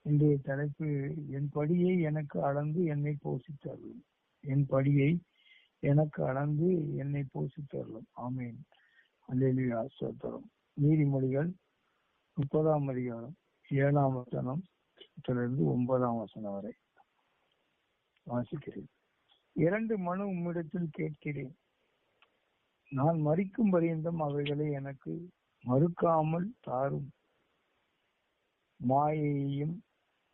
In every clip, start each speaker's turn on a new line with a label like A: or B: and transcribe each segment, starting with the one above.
A: இன்றைய தலைப்பு, என் படியை எனக்கு அளந்து என்னை போஷித்தருளும். என் படியை எனக்கு அளந்து என்னை போஷித்தருளும். ஆமேன். அல்லேலூயா. ஸ்தோத்திரம். நீதிமொழிகள் 30ஆம் அதிகாரம் 7ஆம் வசனத்திலிருந்து 9ஆம் வசனம் வரை வாசிக்கிறேன். 2 மனு உம்மிடத்தில் கேட்கிறேன், நான் மரிக்கும் பரியந்தம் அவைகளை எனக்கு மறுக்காமல் தாரும். மாயையையும்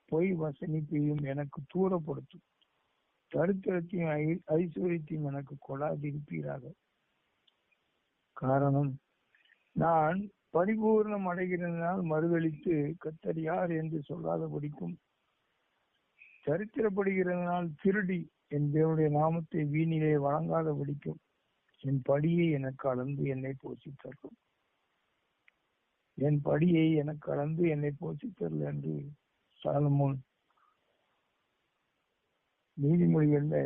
A: பொய் வசனிப்பையும் எனக்கு தூரப்படுத்தும். தரித்திரத்தையும் ஐஸ்வர்யத்தையும் எனக்கு கொடாதிருப்பீராக. காரணம், நான் பரிபூர்ணம் அடைகிறதுனால் மறுதளித்து கர்த்தர் யார் என்று சொல்லாதபடிக்கும், சரித்திரப்படுகிறதுனால் திருடி என் தேவனுடைய நாமத்தை வீணிலே வழங்காதபடிக்கும் என் படியை எனக்கு அளந்து என்னை போஷித்தருளும். என் படியை எனக்கு அளந்து என்னை போஷித்தருள் என்று சாலமோன் நீதிமொழிகள்ல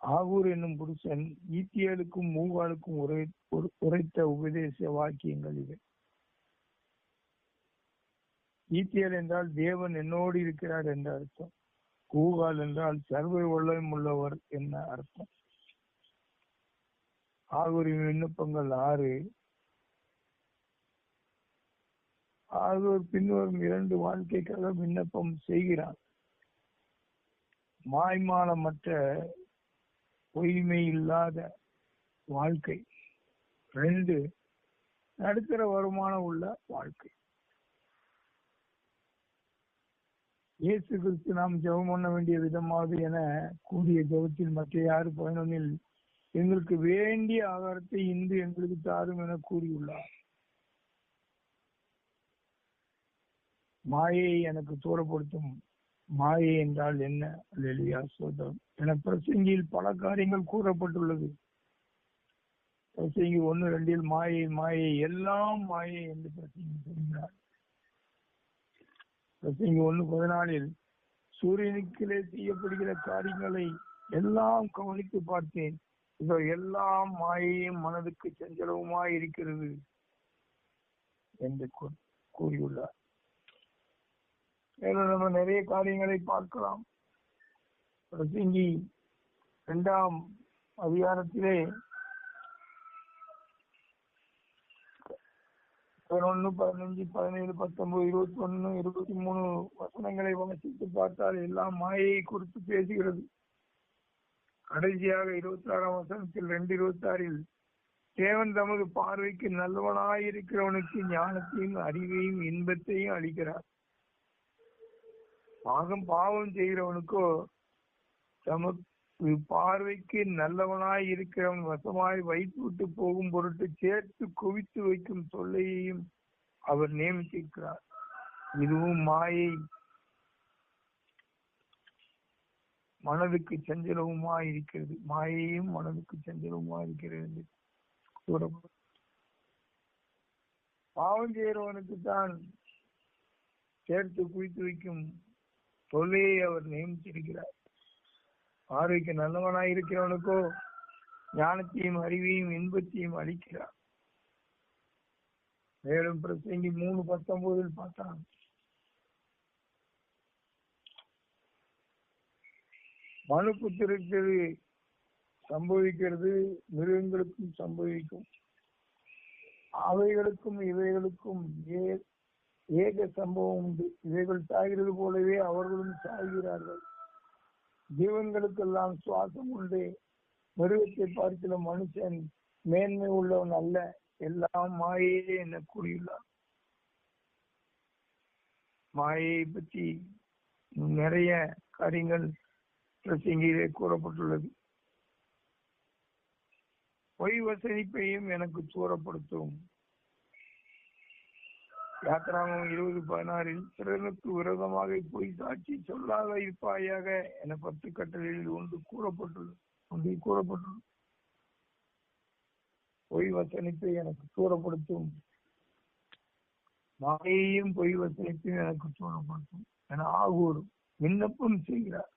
A: ஆகூர் என்னும் புருஷன் ஈத்தியலுக்கும் மூகாலுக்கும் உரைத்த உபதேச வாக்கியங்கள் இவை. ஈத்தியல் என்றால் தேவன் என்னோடு இருக்கிறார் என்ற அர்த்தம். கூகால் என்றால் சர்வ வல்லமை உள்ளவர் என்ன அர்த்தம். ஆகூரின் விண்ணப்பங்கள் 6. ஆகூர் பின்வரும் 2 வாழ்க்கைக்காக விண்ணப்பம் செய்கிறான். மாய்மாலமற்ற பொய்மை இல்லாத வாழ்க்கை. 2, நடுத்தர வருமானம் உள்ள வாழ்க்கை. இயேசு கிறிஸ்து நாம் ஜெபம் பண்ண வேண்டிய விதமாவது என கூடிய ஜெபத்தில் மற்ற 6 11 எங்களுக்கு வேண்டிய ஆகாரத்தை இன்று எங்களுக்கு தாரும் என கூறியுள்ளார். மாயை எனக்கு தூரப்படுத்தும். மாயை என்றால் என்ன? அல்லேலூயா. ஸ்தோத்திரம். என பிரசங்கியில் பல காரியங்கள் கூறப்பட்டுள்ளது. பிரசங்கி 1:2 மாயை மாயை எல்லாம் மாயை என்று பிரசங்கி சொல்கிறார். பிரசங்கி 1:14 சூரியனுக்குள்ளே செய்யப்படுகிற காரியங்களை எல்லாம் கவனித்து பார்த்தேன், இதோ எல்லாம் மாயையும் மனதுக்கு சஞ்சலவுமாய் இருக்கிறது என்று கூறியுள்ளார். மேலும் நம்ம நிறைய காரியங்களை பார்க்கலாம். பிரசங்கி 2ஆம் அதிகாரத்திலே 11, 15, 17, 19, 21, 23 வசனங்களை வாசித்து பார்த்தால் எல்லாம் மாயையை குறித்து பேசுகிறது. கடைசியாக 26ஆம் வசனத்தில் 2:26 தேவன் தமது பார்வைக்கு நல்லவனாயிருக்கிறவனுக்கு ஞானத்தையும் அறிவையும் இன்பத்தையும் அளிக்கிறார். பாவம் செய்கிறவனுக்கோ தமக்கு பார்வைக்கு நல்லவனாய் இருக்கிறவன் வசமாய் வைத்து விட்டு போகும் பொருட்டு சேர்த்து குவித்து வைக்கும் தொல்லையையும் அவர் நியமித்திருக்கிறார். இதுவும் மாயை, மனதுக்கு சஞ்சலவுமாய் இருக்கிறது. மாயையும் மனதுக்கு சஞ்சலவுமாய் இருக்கிறது. பாவம் செய்கிறவனுக்கு தான் சேர்த்து குவித்து வைக்கும் தொல்லையை அவர் நியமித்திருக்கிறார். பார்வைக்கு நல்லவனாய் இருக்கிறவனுக்கோ ஞானத்தையும் அறிவையும் இன்பத்தையும் அளிக்கிறார். மேலும் பிரசங்கி 3:19 பார்த்தான், மனுபுத்திரருக்கு சம்பவிக்கிறது மிருகங்களுக்கும் சம்பவிக்கும், அவைகளுக்கும் இவைகளுக்கும் ஏக சம்பவம் உண்டு. இவைகள் சாகிறது போலவே அவர்களும் சாகிறார்கள். ஜீவன்களுக்கெல்லாம் சுவாசம் உண்டு. மிருகத்தை பார்க்கிற மனுஷன் மேன்மை உள்ளவன் அல்ல, எல்லாம் மாயையே என கூறியுள்ளார். மாயையை பற்றி நிறைய காரியங்கள் பிரசங்கியிலே கூறப்பட்டுள்ளது. பொய் வசனிப்பையும் எனக்கு தூரப்படுத்தும். யாத்திராகமம் 20:16 பிறனுக்கு விரோதமாக பொய் சாட்சி சொல்லாத இருப்பாயாக என 10 கட்டளைகளில் ஒன்று கூறப்பட்டுள்ளது. பொய் வசனிப்பை எனக்கு தூரப்படுத்தும். மாயையும் பொய் வசனிப்பையும் எனக்கு தூரப்படுத்தும் என ஆகூர் விண்ணப்பம் செய்கிறார்.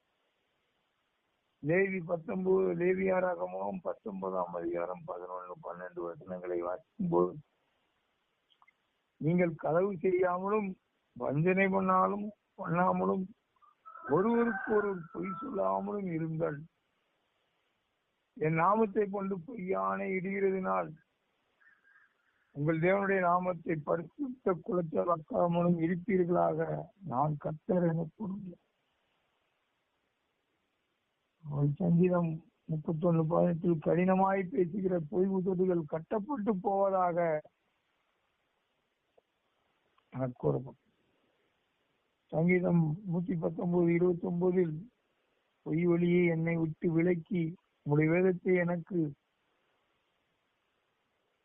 A: லேவியாராகமம் 19ஆம் அதிகாரம் 11, 12 வசனங்களை வாசிக்கும் போது, நீங்கள் களவு செய்யாமலும் வஞ்சனை பண்ணாலும் பண்ணாமலும் ஒருவருக்கு ஒருவர் பொய் சொல்லாமலும் இருங்கள். என் நாமத்தை கொண்டு பொய்யானை இடுகிறதுனால் உங்கள் தேவனுடைய நாமத்தை பரிசுத்த குலச்சாக்காமலும் இருப்பீர்களாக. நான் கர்த்தர் என கூறுகிறேன். சங்கீதம் 31:18 கடினமாய் பேசுகிற பொய் உதடுகள் கட்டப்பட்டு போவதாக கூறப்படும். சங்கீதம் 119:29 பொய் வழியை என்னை விட்டு விலக்கி உங்களுடைய வேதத்தை எனக்கு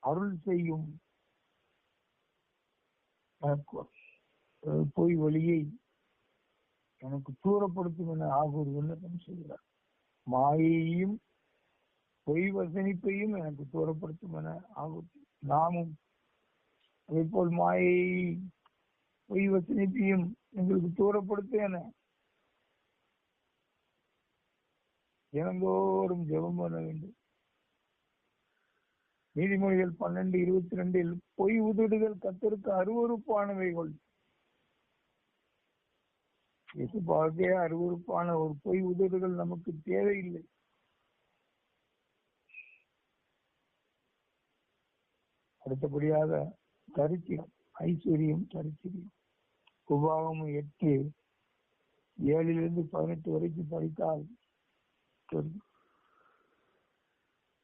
A: அருள் செய்யும். பொய் வழியை எனக்கு தூரப்படுத்தும் என ஆகூர் விண்ணப்பம் செய்கிறார். மாயையும் பொய் வசனிப்பையும் எனக்கு தூரப்படுத்தும் என ஆகூர். நாமும் அதே போல் மாயை பொய் வசனிப்பையும் எங்களுக்கு தூரப்படுத்த என தினந்தோறும் ஜெபம் பண்ண வேண்டும். நீதிமொழிகள் 12:22 பொய் உதடுகள் கர்த்தருக்கு அருவருப்பானவைகள். இயேசுவுக்கே அருவருப்பான ஒரு பொய் உதடுகள் நமக்கு தேவையில்லை. அடுத்தபடியாக தரித்திரம், ஐஸ்வர்யம், தரித்திரம். உபாகமம் 8:7-18 வரைக்கும் படித்தால்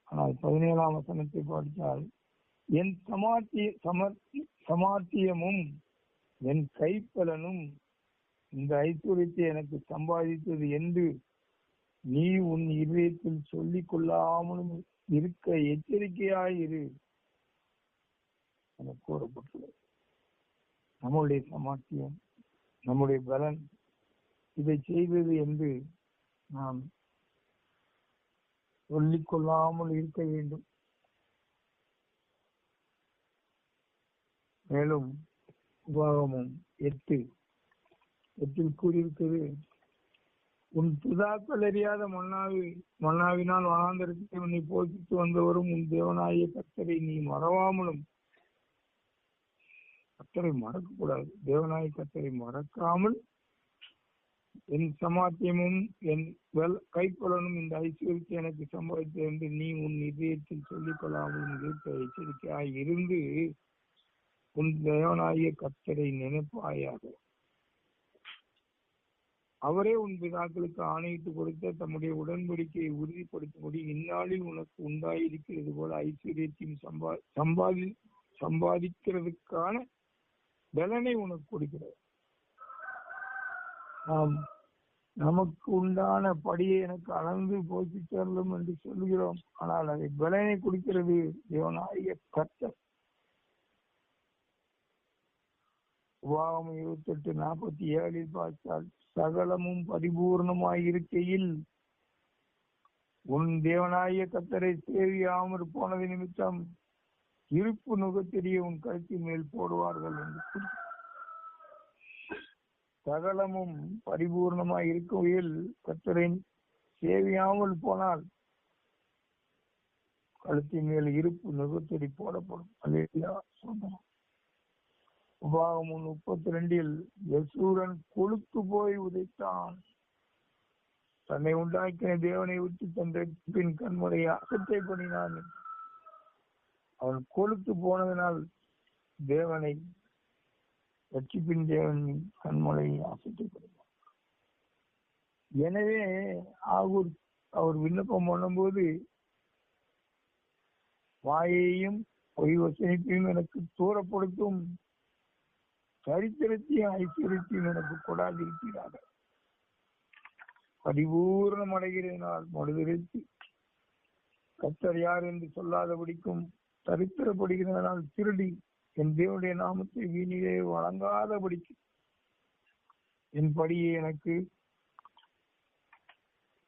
A: ஆனால் 17ஆம் வசனத்தை படித்தால் என் சமார்த்தியமும் என் கைப்பலனும் இந்த ஐஸ்வர்யத்தை எனக்கு சம்பாதித்தது என்று நீ உன் இதயத்தில் சொல்லிக் கொள்ளாமலும் இருக்க எச்சரிக்கையாயிரு என கூறப்பட்டுள்ளது. நம்முடைய சமார்த்தியம், நம்முடைய பலன் இதை செய்வது என்று நாம் சொல்லிக் கொள்ளாமல் இருக்க வேண்டும். மேலும் உபாகமம் 8:8 கூறியிருக்கிறது, உன் பிதாக்கள் அறியாத மன்னாவினால் வனாந்தரத்தை உன்னை போஷித்து வந்தவரும் உன் தேவனாகிய கர்த்தரை நீ மறவாமலும். கர்த்தரை மறக்கக்கூடாது. தேவனாகிய கர்த்தரை மறக்காமல் என் சமாத்தியமும் என் கைப்பலனும் இந்த ஐஸ்வர்யத்தை எனக்கு சம்பாதித்தது என்று நீ உன் இதயத்தில் சொல்லிக் கொள்ளாமலும் இருக்க எச்சரிக்கையாய் இருந்து உன் தேவனாகிய கர்த்தரை நினைப்பாயாக. அவரே உன் பிதாக்களுக்கு ஆணையிட்டு கொடுத்த தம்முடைய உடன்படிக்கையை உறுதிப்படுத்தும்படி இந்நாளில் உனக்கு உண்டாயிருக்கிறது போல ஐஸ்வர்யத்தையும் சம்பாதிக்கிறதுக்கான பலனை உனக்கு கொடுக்கிறது. நமக்கு உண்டான படியை எனக்கு அளந்து போஷித்தரலும் என்று சொல்கிறோம். ஆனால் அதை பலனை கொடுக்கிறது தேவனாகிய கர்த்தர். உபாகமம் 28:47 பார்த்தால் சகலமும் பரிபூர்ணமாய் இருக்கையில் உன் தேவனாகிய கர்த்தரை சேவியாமற் போனது நிமித்தம் இருப்பு நுகத்தெரிய உன் கழுத்தின் மேல் போடுவார்கள் என்று. சகலமும் பரிபூர்ணமாய் இருக்கையில் கர்த்தரை சேவியாமல் போனால் கழுத்தின் மேல் இருப்பு நுகத்தெரி போடப்படும். அல்லேலூயா. உபாகமம் 32 யசூரன் கொழுத்து போய் உதைத்தான். தன்னை உண்டாக்கின தேவனை விட்டு தன் ரட்சிப்பின் கண்முறையை அசட்டை பண்ணினான். அவன் கொழுத்து போனதனால் தேவனை ரட்சிப்பின் தேவனின் கண்முறையை அசட்டை பண்ணினான். எனவே அவர் விண்ணப்பம் பண்ணும்போது வாயையும் பொய் வசனிப்பையும் எனக்கு தூரப்படுத்தும், சரித்திரத்தையும் ஐஸ்வர்யத்தையும் எனக்கு கொடாதிருக்கிறார். பரிபூர்ணம் அடைகிறதினால் மறுதலித்து கர்த்தர் யார் என்று சொல்லாதபடிக்கும் சரித்திரப்படுகிறதனால் திருடி என் தேவனுடைய நாமத்தை வீணிலே வழங்காதபடிக்கு என் படியை எனக்கு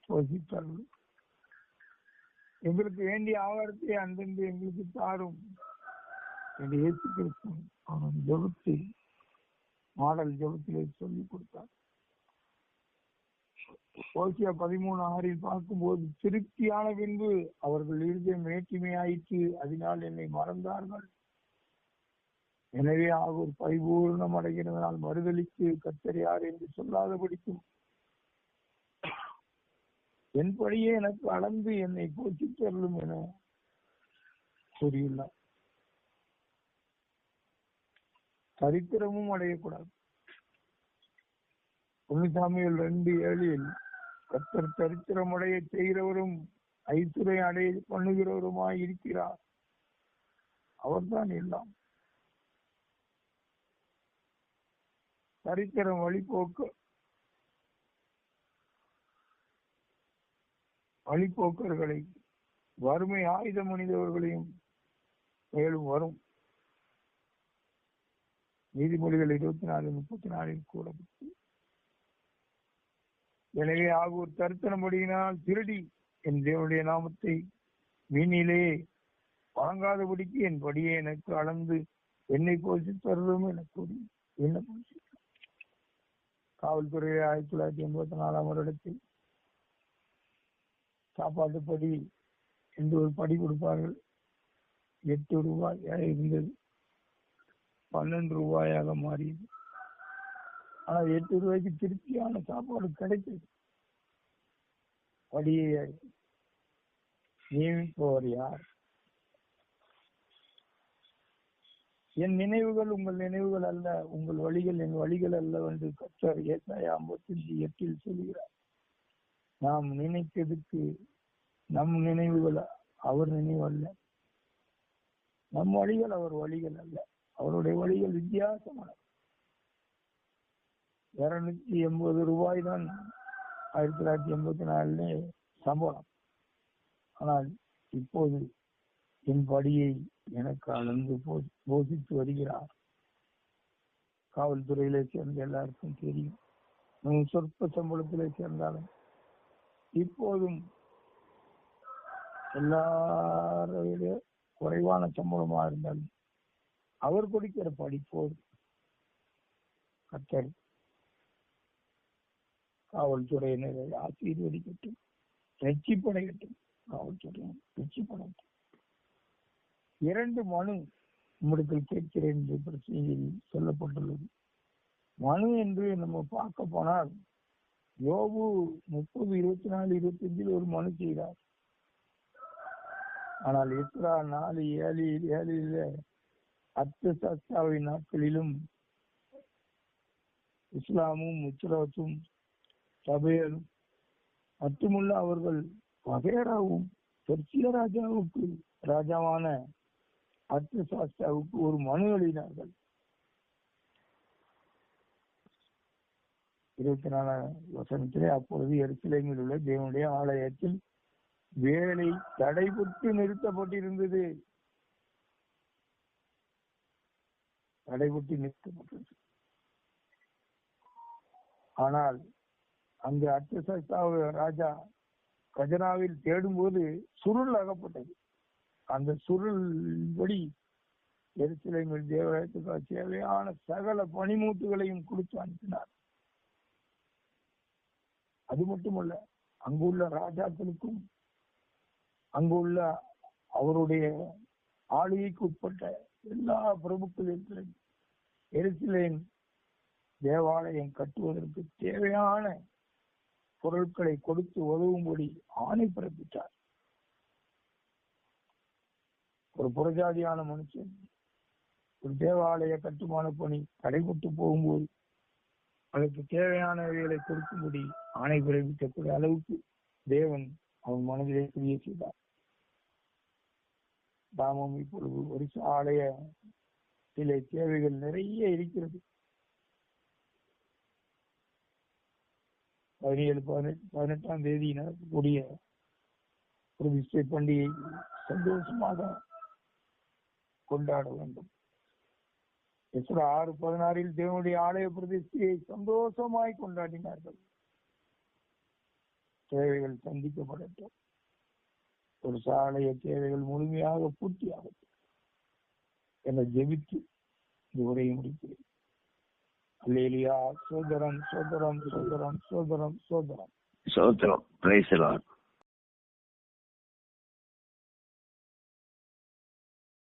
A: போஷித்தார்கள். எங்களுக்கு வேண்டிய ஆகாரத்தை அந்தந்து எங்களுக்கு தாரும் என்று இயேசு கிறிஸ்து அவன் ஜெபத்தை மாடல் ஜெபத்திலே சொல்லிக் கொடுத்தார். ஓசியா 13:6 பார்க்கும்போது திருப்தியான பின்பு அவர்கள் இருதயம் மேட்டிமையாயிற்று, அதனால் என்னை மறந்தார்கள் எனவே ஆகூர் பரிபூர்ணம் அடைகிறதனால் மறுதலித்து கர்த்தர் யார் என்று சொல்லாதபடிக்கும் என்படியே எனக்கு அளந்து என்னை போற்றித் தருளும் என கூறியுள்ளார். சரித்திரமும் அடையக்கூடாது. 1 சாமுவேல் 2:7 கர்த்தர் சரித்திரமுடைய செய்கிறவரும் ஐசுரை அடைய பண்ணுகிறவருமாய் இருக்கிறார். அவர்தான் எல்லாம். சரித்திரம் வழிபோக்கர்களை வறுமை ஆயுத மனிதர்களையும் மேலும் வரும். நீதிமொழிகள் 24:34 கூறப்பட்டு, எனவே ஆகூர் தரித்தனபடியினால் திருடி என் தேவனுடைய நாமத்தை வீணிலே வழங்காதபடிக்கு என் படியே எனக்கு அளந்து என்னை போசி தருளும் என கூறி விண்ணப்பம் செய்தார். காவல்துறையை 1984 வருடத்தில் சாப்பாட்டுப்படி என்று ஒரு படி கொடுப்பார்கள். 8 ரூபாயாக இருந்தது, 12 ரூபாயாக மாறியது. ஆனால் 8 ரூபாய்க்கு திருப்தியான சாப்பாடு கிடைத்தது. படியை நியமிப்பவர் யார்? என் நினைவுகள் உங்கள் நினைவுகள் அல்ல, உங்கள் வழிகள் என் வழிகள் அல்ல என்று கர்த்தர் ஏசாயா 55:8 சொல்கிறார். நாம் நினைத்ததுக்கு நம் நினைவுகள் அவர் நினைவு அல்ல, நம் வழிகள் அவர் வழிகள் அல்ல. அவருடைய வழிகள் வித்தியாசமானது. 280 ரூபாய் தான் 1984 சம்பளம். ஆனால் இப்போது என் படியை எனக்கு அளந்து போதித்து வருகிறார். காவல்துறையிலே சேர்ந்த எல்லாருக்கும் தெரியும். சொற்ப சம்பளத்திலே சேர்ந்தாலும் இப்போதும் எல்லாருடைய குறைவான சம்பளமா இருந்தாலும் அவர் கொடுக்கிற படிப்போது கர்த்தர் காவல்துறையினரை ஆசீர்வதிக்கட்டும், ரட்சிப்படையட்டும். காவல்துறையினர் ரட்சிப்படையட்டும். 2 மனு உம்மிடத்தில் கேட்கிறேன் என்று பிரச்சனையில் சொல்லப்பட்டுள்ளது. மனு என்று நம்ம பார்க்க போனால் யோபு 30:24-25 ஒரு மனு செய்தார். ஆனால் எஸ்ரா 4:7 அர்த்தசாஸ்திராவின் நாட்களிலும் இஸ்லாமும் முச்சராத்தும் சபையரும் மட்டுமல்ல அவர்கள் வகைராவும் பெர்சிய ராஜாவான அர்த்தசாஸ்திராவுக்கு ஒரு மனு எழுதினார்கள். 24 வசனத்திலே, அப்பொழுது எருசலேமில் உள்ள தேவனுடைய ஆலயத்தில் வேலை தடைபட்டு நிறுத்தப்பட்டிருந்தது. ஆனால் அங்கு அர்த்தசாஸ்திரா ராஜா கஜனாவில் தேடும்போது சுருள் அகப்பட்டது. அந்த சுருள் படி எருசலேமில் தேவாலயத்துக்கு தேவையான சகல பனிமூட்டுகளையும் கொடுத்து அனுப்பினார். அது மட்டுமல்ல, அங்குள்ள ராஜாக்களுக்கும் அங்குள்ள அவருடைய ஆளுகைக்கு உட்பட்ட எல்லா பிரபுக்களுக்கும் எருசலேம் தேவாலயம் கட்டுவதற்கு தேவையான பொருட்களை கொடுத்து உதவும்படி ஆணை பிறப்பித்தார். ஒரு புறஜாதியான மனுஷன் ஒரு தேவாலய கட்டுமான பணி தடைபட்டு போகும்போது அதற்கு தேவையானவைகளை கொடுக்கும்படி ஆணை பிறப்பிக்கக்கூடிய அளவுக்கு தேவன் அவன் மனதிலே கிரியை செய்தார். தாமும் இப்பொழுது ஒரு ஆலய சில தேவைகள் நிறைய இருக்கிறது. 17-18ஆம் தேதி நடக்கக்கூடிய பிரதிஷ்டை பண்டிகை சந்தோஷமாக கொண்டாட வேண்டும். எஸ்ரா 6:16 தேவனுடைய ஆலய பிரதிஷ்டையை சந்தோஷமாய் கொண்டாடினார்கள். தேவைகள் சந்திக்கப்படட்டும். ஒரு சாலைய தேவைகள் முழுமையாக பூர்த்தியாகட்டும் என ஜெபித்து இந்த உரையை முடிக்கிறேன். அல்லேலூயா. சோதரம் சோதரம் சோதரம் சோதரம் சோதரம்
B: சோதரம். Praise the Lord.